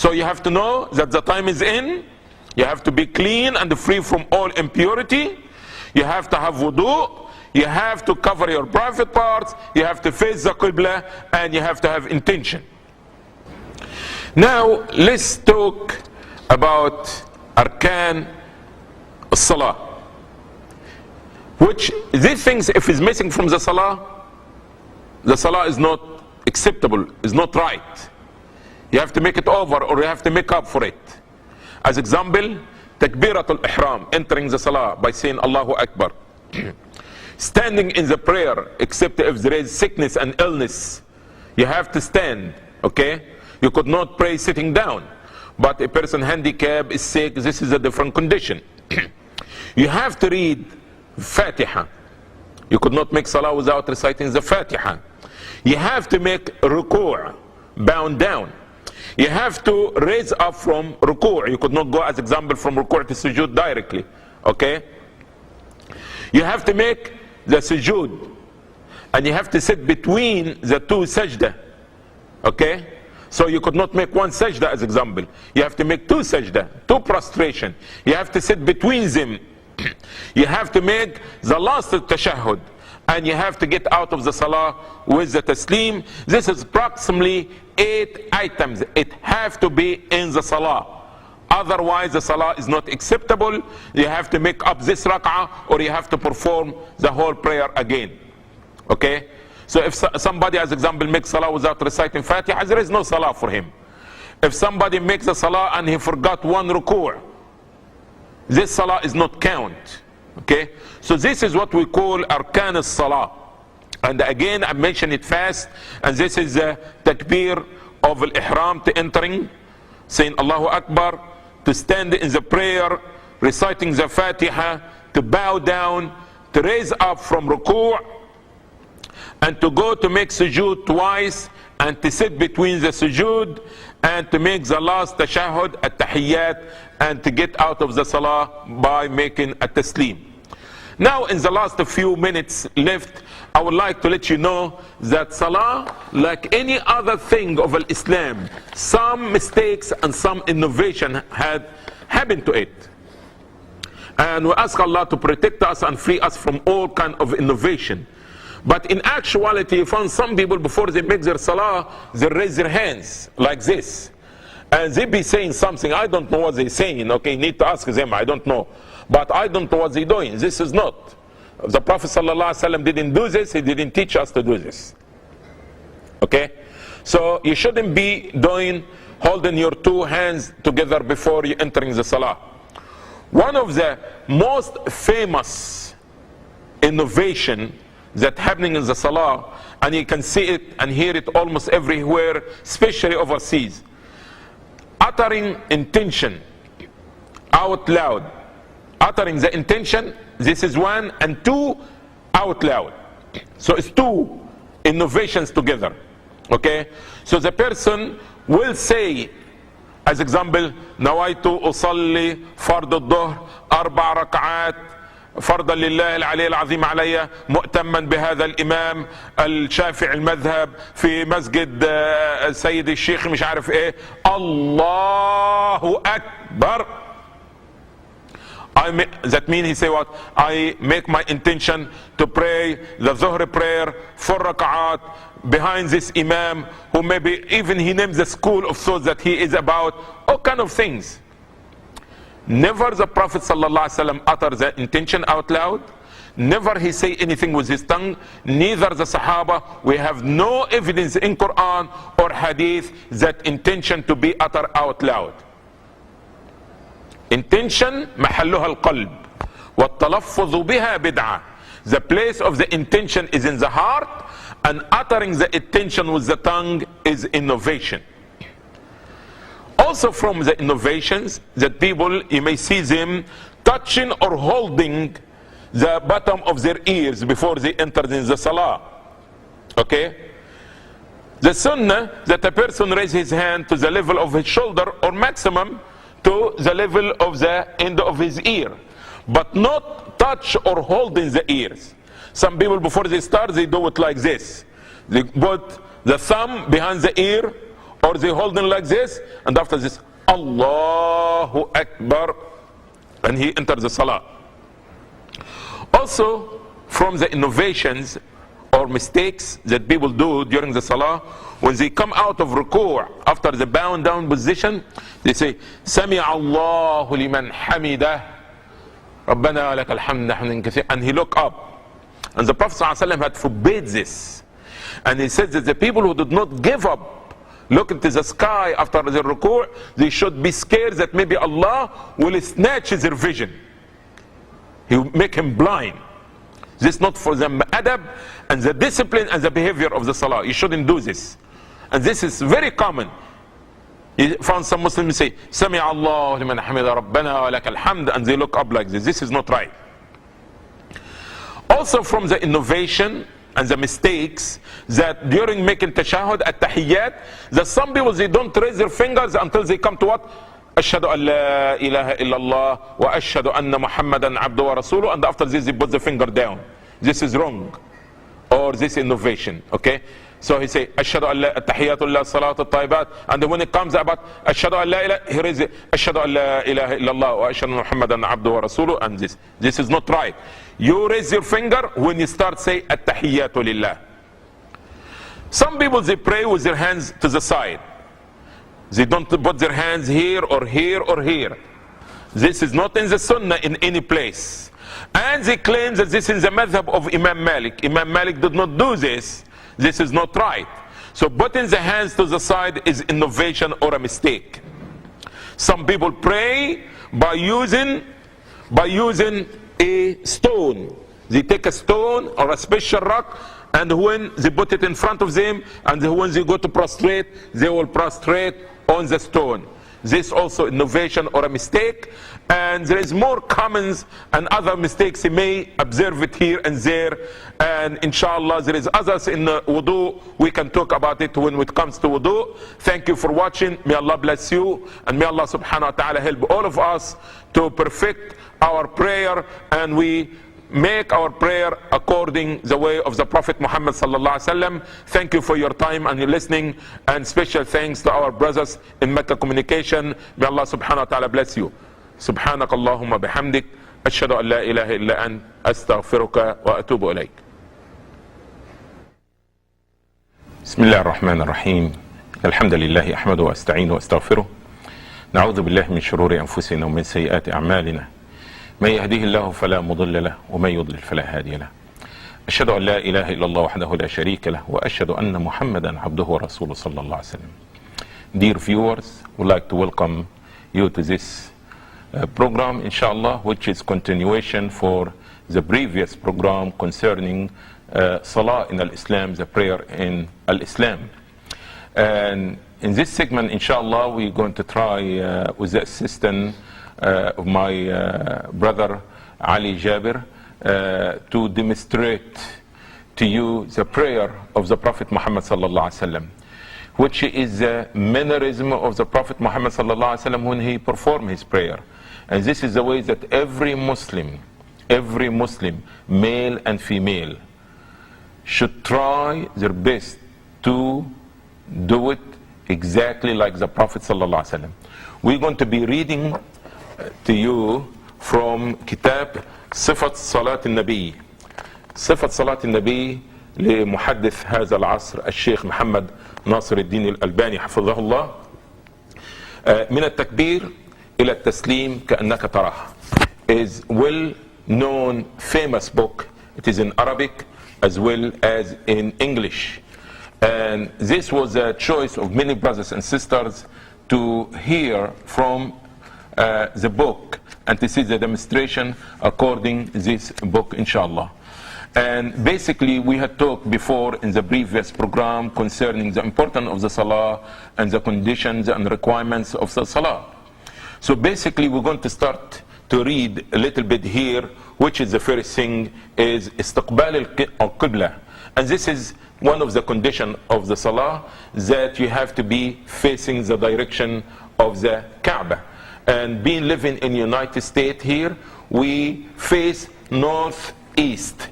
So you have to know that the time is in. You have to be clean and free from all impurity. You have to have wudu. You have to cover your private parts. You have to face the Qibla, and you have to have intention. Now let's talk about Arkan Salah. Which these things, if it's missing from the Salah is not acceptable, is not right. You have to make it over, or you have to make up for it. As example, Takbiratul Ihram, entering the Salah by saying Allahu Akbar. Standing in the prayer, except if there is sickness and illness, you have to stand, okay? You could not pray sitting down. But a person handicapped, is sick, this is a different condition. You have to read Fatiha. You could not make Salah without reciting the Fatiha. You have to make ruku', bound down. You have to raise up from ruku'. You could not go, as example, from ruku' to sujood directly, okay? You have to make the sujood, and you have to sit between the two sajda, okay? So you could not make one sajda, as example. You have to make two sajda, two prostration. You have to sit between them. You have to make the last tashahhud, and you have to get out of the salah with the taslim. This is approximately 8 items. It have to be in the salah. Otherwise the salah is not acceptable. You have to make up this rak'ah, or you have to perform the whole prayer again, okay? So if somebody, as example, makes salah without reciting Fatiha, there is no salah for him. If somebody makes a salah and he forgot one ruku', this salah is not count, okay? So this is what we call Arkan as-Salah. And again, I mention it fast, and this is the takbir of al-ihram, to entering, saying Allahu Akbar, to stand in the prayer, reciting the Fatiha, to bow down, to raise up from ruku', and to go to make sujood twice, and to sit between the sujood, and to make the last tashahhud, at-tahiyyat, and to get out of the salah by making a taslim. Now in the last few minutes left, I would like to let you know that salah, like any other thing of Islam, some mistakes and some innovation had happened to it. And we ask Allah to protect us and free us from all kind of innovation. But in actuality, you find some people, before they make their salah, they raise their hands like this. And they be saying something, I don't know what they're saying, okay, you need to ask them, I don't know. But I don't know what they're doing, this is not. The Prophet ﷺ didn't do this, he didn't teach us to do this. Okay? So you shouldn't be holding your two hands together before you entering the salah. One of the most famous innovation that happening in the salah, and you can see it and hear it almost everywhere, especially overseas, uttering intention out loud. Uttering the intention, this is one, and two, out loud. So it's two innovations together, okay? So the person will say, as example, nawaitu usalli fard al-dhuhr 4 rak'at فرضا لله العلي العظيم علي مؤتما بهذا الامام الشافعي المذهب في مسجد السيد الشيخ مش عارف ايه الله اكبر. That means he say what? I make my intention to pray the Zuhr prayer 4 rak'at behind this imam, who maybe even he names the school of thought that he is about, all kind of things. Never the Prophet ﷺ utter the intention out loud. Never he say anything with his tongue. Neither the Sahaba. We have no evidence in Quran or Hadith that intention to be uttered out loud. Intention محلها القلب والتلفظ بها بدعة. The place of the intention is in the heart, and uttering the intention with the tongue is innovation. Also from the innovations that people, you may see them touching or holding the bottom of their ears before they enter in the salah. Okay? The sunnah that a person raise his hand to the level of his shoulder, or maximum to the level of the end of his ear, but not touch or holding the ears. Some people before they start, they do it like this. They put the thumb behind the ear, or they holding like this, and after this, Allahu Akbar, and he enters the salah. Also, from the innovations or mistakes that people do during the salah, when they come out of ruku' after the bound down position, they say, Sami Allahu liman hamidah, Rabbana lakal hamd hamdan kathir, and he look up. And the Prophet ﷺ had forbid this. And he said that the people who did not give up, look into the sky after the ruku', they should be scared that maybe Allah will snatch their vision. He will make him blind. This is not for the adab and the discipline and the behavior of the salah. You shouldn't do this. And this is very common. You found some Muslims say, Sami Allah liman hamida Rabbana wa lakal hamd, and they look up like this. This is not right. Also from the innovation and the mistakes, that during making tashahud at tahiyyat, that some people, they don't raise their fingers until they come to what? Ashhadu an la ilaha illallah wa ashhadu anna Muhammadan abdu wa rasuluh, and after this they put the finger down. This is wrong. Or this innovation, okay? So he say, Ashhadu an la tahiyyatullah salatu tayyibat, and when it comes about Ashhadu an la ilaha, he raises Ashhadu an la ilaha illallah wa ashhadu Muhammadan abdu wa rasuluh, and this is not right. You raise your finger when you start say at-tahiyyatu lillah. Some people, they pray with their hands to the side. They don't put their hands here or here or here. This is not in the sunnah in any place. And they claim that this is the madhab of Imam Malik. Imam Malik did not do this. This is not right. So putting the hands to the side is innovation or a mistake. Some people pray by using a stone. They take a stone or a special rock, and when they put it in front of them, and when they go to prostrate, they will prostrate on the stone. This also innovation or a mistake, and there is more comments and other mistakes. You may observe it here and there, and inshallah there is others in the wudu. We can talk about it when it comes to wudu. Thank you for watching. May Allah bless you, and may Allah subhanahu wa ta'ala help all of us to perfect our prayer, and we make our prayer according the way of the Prophet Muhammad sallallahu alaihi wasallam. Thank you for your time and your listening, and special thanks to our brothers in Mecca Communication. May Allah subhanahu wa ta'ala bless you. سبحانك اللهم بحمدك أشهد أن لا إله إلا أنت أستغفرك وأتوب إليك. بسم الله الرحمن الرحيم. الحمد لله أحمده وأستعينه وأستغفره. نعوذ بالله من شرور أنفسنا ومن سيئات أعمالنا. من يهديه الله فلا مضل له ومن يضلل فلا هادي له. أشهد أن لا إله إلا الله وحده لا شريك له وأشهد أن محمدا عبده ورسوله صلى الله عليه وسلم. Dear viewers, we'd like to welcome you to this program, inshallah, which is continuation for the previous program concerning Salah in Al-Islam, the prayer in Al-Islam. And in this segment, inshallah, we're going to try with the assistance of my brother Ali Jabir to demonstrate to you the prayer of the Prophet Muhammad sallallahu alaihi wasallam, which is the mannerism of the Prophet Muhammad sallallahu alaihi wasallam when he performed his prayer. And this is the way that every Muslim, male and female, should try their best to do it exactly like the Prophet sallallahu alaihi wasallam. We're going to be reading to you from Kitab صفة صلاة النبي. صفة صلاة النبي لمحدث هذا العصر الشيخ محمد ناصر الدين الألباني حفظه الله. من التكبير إلى التسليم كأنك تراها is well known famous book. It is in Arabic as well as in English, and this was a choice of many brothers and sisters to hear from the book and to see the demonstration according to this book, inshallah. And basically we had talked before in the previous program concerning the importance of the salah and the conditions and requirements of the salah. So basically we're going to start to read a little bit here, which is the first thing is istiqbal al-qibla. And this is one of the conditions of the salah, that you have to be facing the direction of the Kaaba. And being living in United States here, we face northeast.